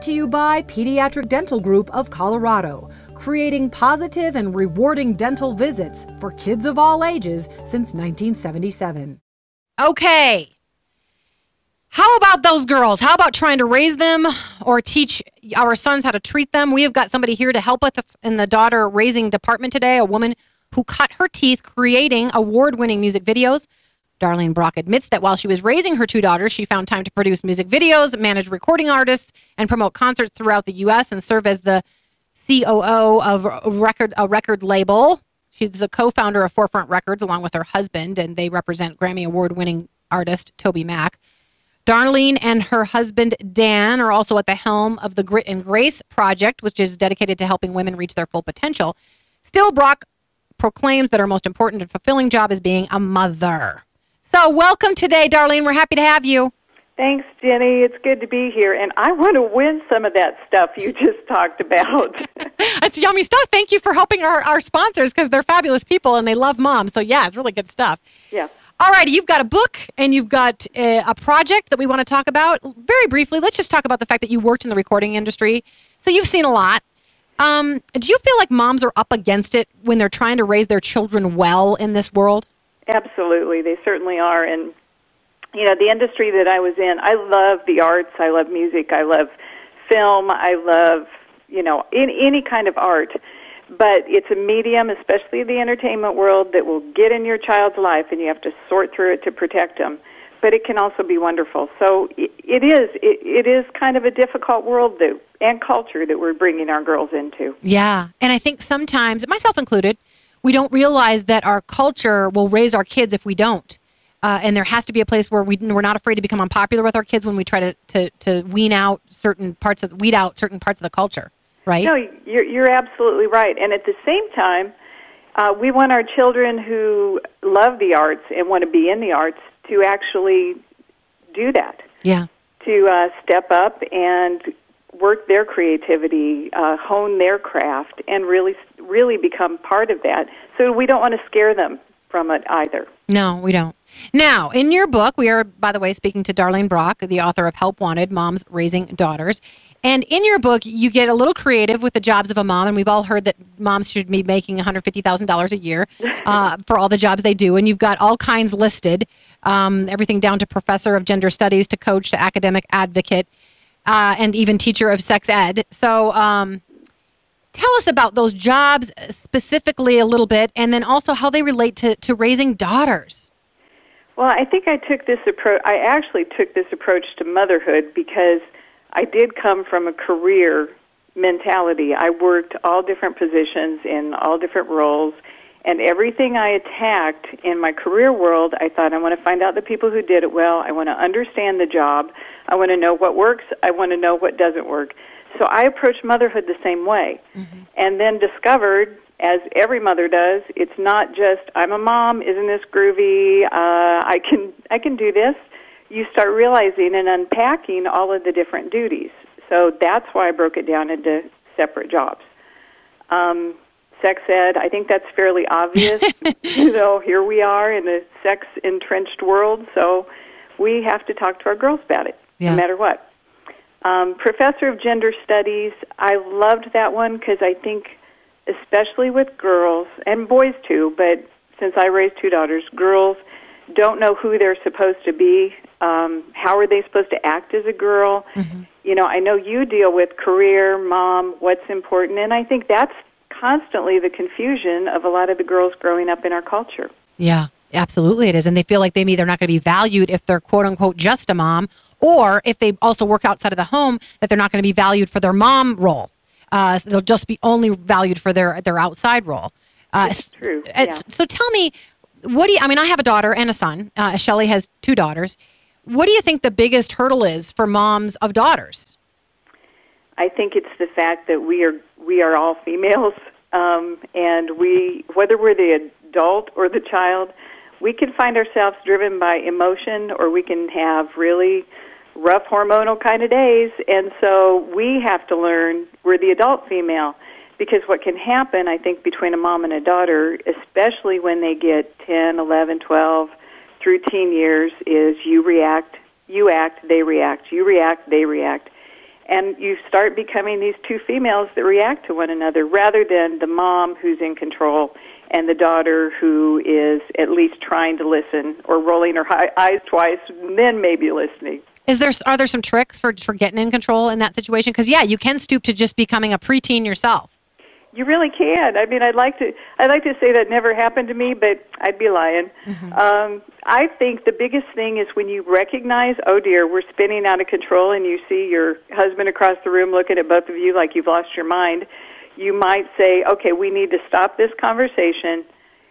Brought to you by Pediatric Dental Group of Colorado, creating positive and rewarding dental visits for kids of all ages since 1977. Okay. How about those girls? How about trying to raise them or teach our sons how to treat them? We have got somebody here to help us in the daughter raising department today, a woman who cut her teeth creating award-winning music videos. Darlene Brock admits that while she was raising her two daughters, she found time to produce music videos, manage recording artists, and promote concerts throughout the U.S. and serve as the COO of a record label. She's a co-founder of Forefront Records along with her husband, and they represent Grammy Award-winning artist Toby Mac. Darlene and her husband, Dan, are also at the helm of the Grit and Grace Project, which is dedicated to helping women reach their full potential. Still, Brock proclaims that her most important and fulfilling job is being a mother. So welcome today, Darlene. We're happy to have you. Thanks, Jenny. It's good to be here. And I want to win some of that stuff you just talked about. It's yummy stuff. Thank you for helping our sponsors because they're fabulous people and they love mom. So, yeah, it's really good stuff. Yeah. All righty. You've got a book and you've got a project that we want to talk about. Very briefly, let's just talk about the fact that you worked in the recording industry. So you've seen a lot. Do you feel like moms are up against it when they're trying to raise their children well in this world? Absolutely. They certainly are. And, you know, the industry that I was in, I love the arts. I love music. I love film. I love, you know, any kind of art. But it's a medium, especially the entertainment world, that will get in your child's life, and you have to sort through it to protect them. But it can also be wonderful. So it is kind of a difficult world and culture that we're bringing our girls into. Yeah, and I think sometimes, myself included, we don't realize that our culture will raise our kids if we don't. And there has to be a place where we're not afraid to become unpopular with our kids when we try to weed out certain parts of the culture, right? No, you're absolutely right. And at the same time, we want our children who love the arts and want to be in the arts to actually do that. Yeah. To step up and work their creativity, hone their craft, and really become part of that. So we don't want to scare them from it either. No, we don't. Now, in your book, we are, by the way, speaking to Darlene Brock, the author of Help Wanted, Moms Raising Daughters. And in your book, you get a little creative with the jobs of a mom, and we've all heard that moms should be making $150,000 a year for all the jobs they do. And you've got all kinds listed, everything down to professor of gender studies to coach to academic advocate and even teacher of sex ed. So tell us about those jobs specifically a little bit, and then also how they relate to raising daughters. Well, I think I actually took this approach to motherhood because I did come from a career mentality. I worked all different positions in all different roles, and everything I attacked in my career world, I thought, I want to find out the people who did it well. I want to understand the job. I want to know what works. I want to know what doesn't work. So I approached motherhood the same way, and then discovered, as every mother does, it's not just, I'm a mom, isn't this groovy, I can do this. You start realizing and unpacking all of the different duties. So that's why I broke it down into separate jobs. Sex ed, I think that's fairly obvious. You know, here we are in a sex-entrenched world, so we have to talk to our girls about it, no matter what. Professor of Gender Studies, I loved that one because I think, especially with girls, and boys too, but since I raised two daughters, girls don't know who they're supposed to be. How are they supposed to act as a girl? You know, I know you deal with career, mom, what's important, and I think that's constantly the confusion of a lot of the girls growing up in our culture. Yeah, absolutely it is. And they feel like they're either not going to be valued if they're quote-unquote just a mom, or if they also work outside of the home, that they're not going to be valued for their mom role. They'll just be only valued for their outside role. It's true. Yeah. So tell me, I have a daughter and a son. Shelley has two daughters. What do you think the biggest hurdle is for moms of daughters? I think it's the fact that we are all females, and whether we're the adult or the child, we can find ourselves driven by emotion, or we can have really rough hormonal kind of days, and so we have to learn, we're the adult female, because what can happen, I think, between a mom and a daughter, especially when they get 10, 11, 12, through teen years, is you react, you act, they react, you react, they react. And you start becoming these two females that react to one another rather than the mom who's in control and the daughter who is at least trying to listen or rolling her eyes twice and then maybe listening. Are there some tricks for getting in control in that situation? Because, yeah, you can stoop to just becoming a preteen yourself. You really can. I mean, I'd like to say that never happened to me, but I'd be lying. Mm-hmm. I think the biggest thing is when you recognize, oh dear, we're spinning out of control, and you see your husband across the room looking at both of you like you've lost your mind. You might say, okay, we need to stop this conversation.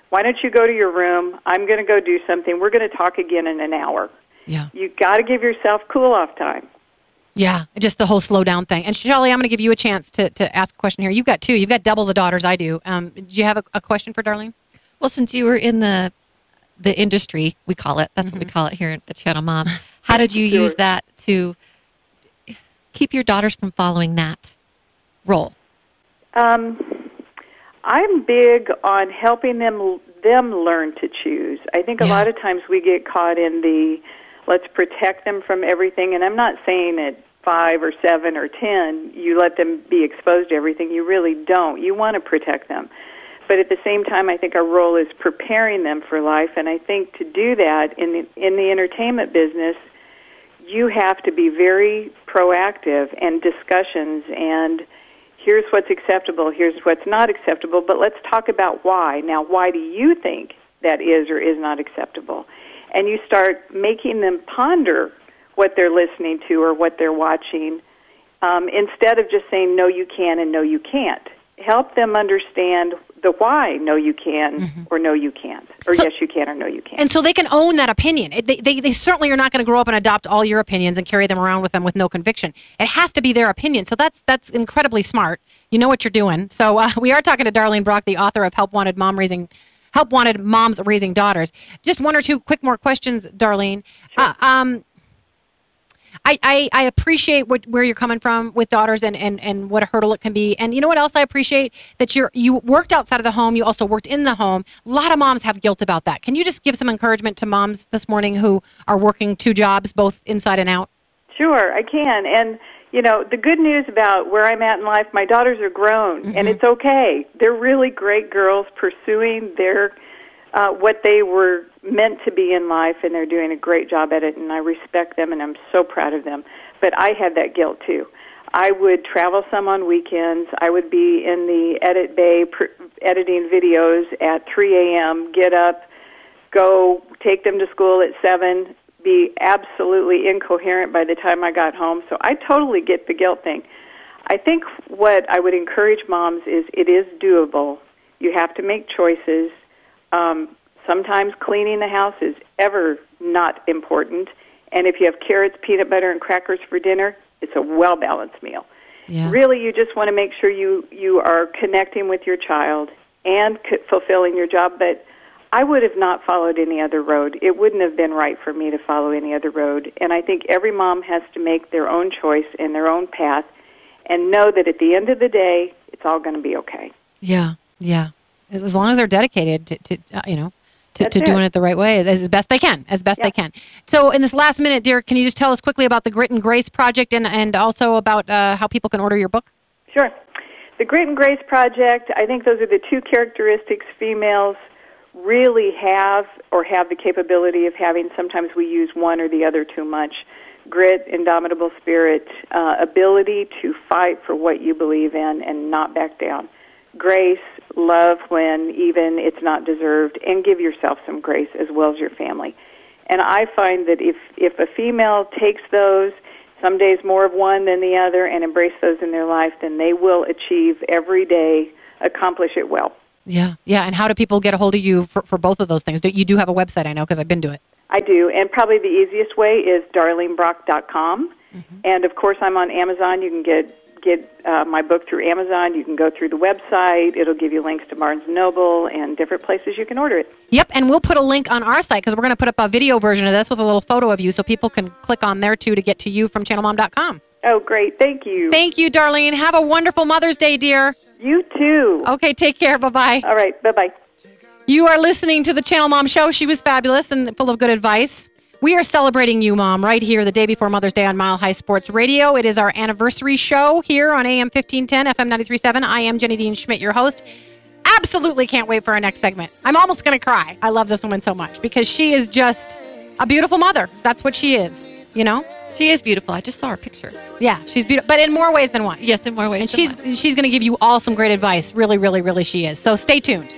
Why don't you go to your room? I'm going to go do something. We're going to talk again in an hour. Yeah. You got to give yourself cool-off time. Yeah, just the whole slow down thing. And Shelley, I'm going to give you a chance to ask a question here. You've got two. You've got double the daughters I do. Do you have a question for Darlene? Well, since you were in the industry, we call it, that's what we call it here at Channel Mom, how did you use that to keep your daughters from following that role? I'm big on helping them learn to choose. I think a lot of times we get caught in the let's protect them from everything, and I'm not saying at 5 or 7 or 10 you let them be exposed to everything. You really don't. You want to protect them. But at the same time, I think our role is preparing them for life, and I think to do that in the entertainment business, you have to be very proactive and discussions and here's what's acceptable, here's what's not acceptable, but let's talk about why. Now, why do you think that is or is not acceptable? And you start making them ponder what they're listening to or what they're watching instead of just saying, no, you can and no, you can't. Help them understand the why, no, you can or no, you can't, or yes, you can or no, you can't. And so they can own that opinion. They certainly are not going to grow up and adopt all your opinions and carry them around with them with no conviction. It has to be their opinion. So that's incredibly smart. You know what you're doing. So we are talking to Darlene Brock, the author of Help Wanted Moms Raising Daughters. Just one or two quick more questions, Darlene. Sure. I appreciate where you're coming from with daughters and what a hurdle it can be. And you know what else I appreciate? That you worked outside of the home. You also worked in the home. A lot of moms have guilt about that. Can you just give some encouragement to moms this morning who are working 2 jobs, both inside and out? Sure, I can. And, you know, the good news about where I'm at in life, my daughters are grown, and it's okay. They're really great girls pursuing their what they were meant to be in life, and they're doing a great job at it, and I respect them, and I'm so proud of them. But I had that guilt, too. I would travel some on weekends. I would be in the edit bay editing videos at 3 a.m., get up, go take them to school at 7, be absolutely incoherent by the time I got home. So I totally get the guilt thing. I think what I would encourage moms is it is doable. You have to make choices. Sometimes cleaning the house is ever not important. And if you have carrots, peanut butter, and crackers for dinner, it's a well-balanced meal. Yeah. Really, you just want to make sure you are connecting with your child and fulfilling your job. But I would have not followed any other road. It wouldn't have been right for me to follow any other road. And I think every mom has to make their own choice and their own path and know that at the end of the day, it's all going to be okay. Yeah, yeah. As long as they're dedicated to doing it the right way as best they can, they can. So in this last minute, dear, can you just tell us quickly about the Grit and Grace Project and also about how people can order your book? Sure. The Grit and Grace Project, I think those are the 2 characteristics females really have or have the capability of having. Sometimes we use one or the other too much. Grit, indomitable spirit, ability to fight for what you believe in and not back down. Grace, love when even it's not deserved, and give yourself some grace as well as your family. And I find that if a female takes those, some days more of one than the other, and embrace those in their life, then they will achieve every day, accomplish it well. Yeah, yeah. And how do people get a hold of you for both of those things? You do have a website, I know, because I've been to it. I do, and probably the easiest way is darlenebrock.com. And, of course, I'm on Amazon. You can get my book through Amazon. You can go through the website. It'll give you links to Barnes & Noble and different places you can order it. Yep, and we'll put a link on our site because we're going to put up a video version of this with a little photo of you so people can click on there, too, to get to you from ChannelMom.com. Oh, great. Thank you. Thank you, Darlene. Have a wonderful Mother's Day, dear. You too. Okay, take care. Bye-bye. All right, bye-bye. You are listening to the Channel Mom Show. She was fabulous and full of good advice. We are celebrating you, Mom, right here the day before Mother's Day on Mile High Sports Radio. It is our anniversary show here on AM 1510, FM 93.7. I am Jenny Dean Schmidt, your host. Absolutely can't wait for our next segment. I'm almost going to cry. I love this woman so much because she is just a beautiful mother. That's what she is, you know? She is beautiful. I just saw her picture. Yeah, she's beautiful, but in more ways than one. Yes, in more ways and than one. she's going to give you all some great advice. Really, really, really she is. So stay tuned.